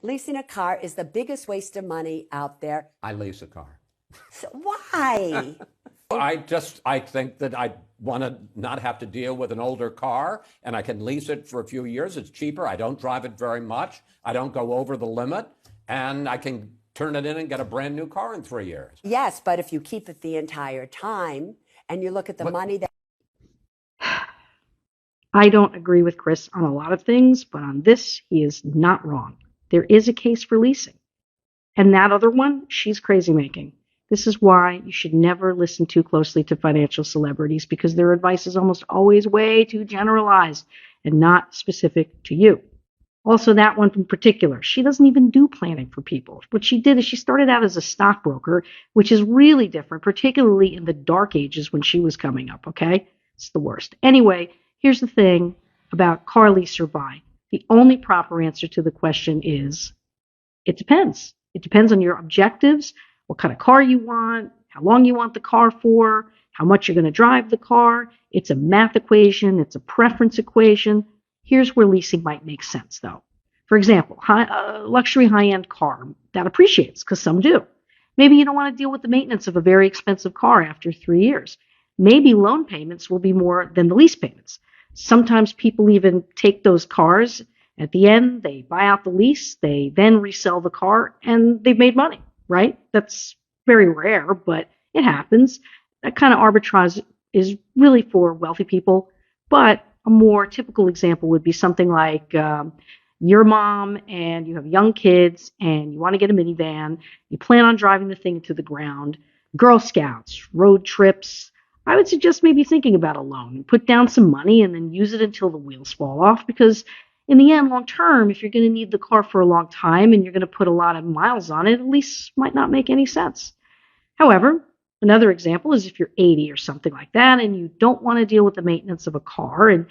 Leasing a car is the biggest waste of money out there. I lease a car. So why? I think that I want to not have to deal with an older car, and I can lease it for a few years. It's cheaper. I don't drive it very much. I don't go over the limit, and I can turn it in and get a brand new car in 3 years. Yes, but if you keep it the entire time and you look at the money that I don't agree with Chris on a lot of things, but on this, he is not wrong. There is a case for leasing. And that other one, she's crazy making. This is why you should never listen too closely to financial celebrities, because their advice is almost always way too generalized and not specific to you. Also, that one in particular, she doesn't even do planning for people. What she did is she started out as a stockbroker, which is really different, particularly in the dark ages when she was coming up, okay? It's the worst. Anyway, here's the thing about car lease or buy. The only proper answer to the question is, it depends. It depends on your objectives, what kind of car you want, how long you want the car for, how much you're going to drive the car. It's a math equation. It's a preference equation. Here's where leasing might make sense, though. For example, luxury high-end car that appreciates, because some do. Maybe you don't want to deal with the maintenance of a very expensive car after 3 years. Maybe loan payments will be more than the lease payments. Sometimes people even take those cars. At the end, they buy out the lease, they then resell the car, and they've made money, right? That's very rare, but it happens. That kind of arbitrage is really for wealthy people. But a more typical example would be something like your mom and you have young kids and you want to get a minivan. You plan on driving the thing to the ground. Girl Scouts, road trips. I would suggest maybe thinking about a loan. Put down some money and then use it until the wheels fall off, because in the end, long term, if you're going to need the car for a long time and you're going to put a lot of miles on it, a lease might not make any sense. However, another example is if you're 80 or something like that and you don't want to deal with the maintenance of a car and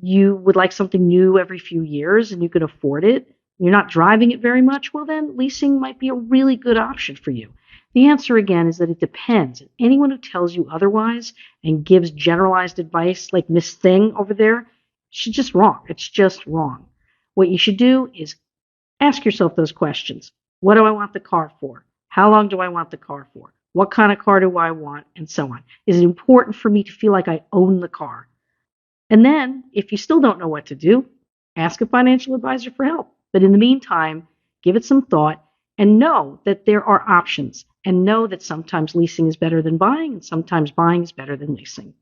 you would like something new every few years and you can afford it, you're not driving it very much, well then leasing might be a really good option for you. The answer again is that it depends. And anyone who tells you otherwise and gives generalized advice like Miss Thing over there, she's just wrong. It's just wrong. What you should do is ask yourself those questions. What do I want the car for? How long do I want the car for? What kind of car do I want? And so on. Is it important for me to feel like I own the car? And then, if you still don't know what to do, ask a financial advisor for help. But in the meantime, give it some thought and know that there are options, and know that sometimes leasing is better than buying and sometimes buying is better than leasing.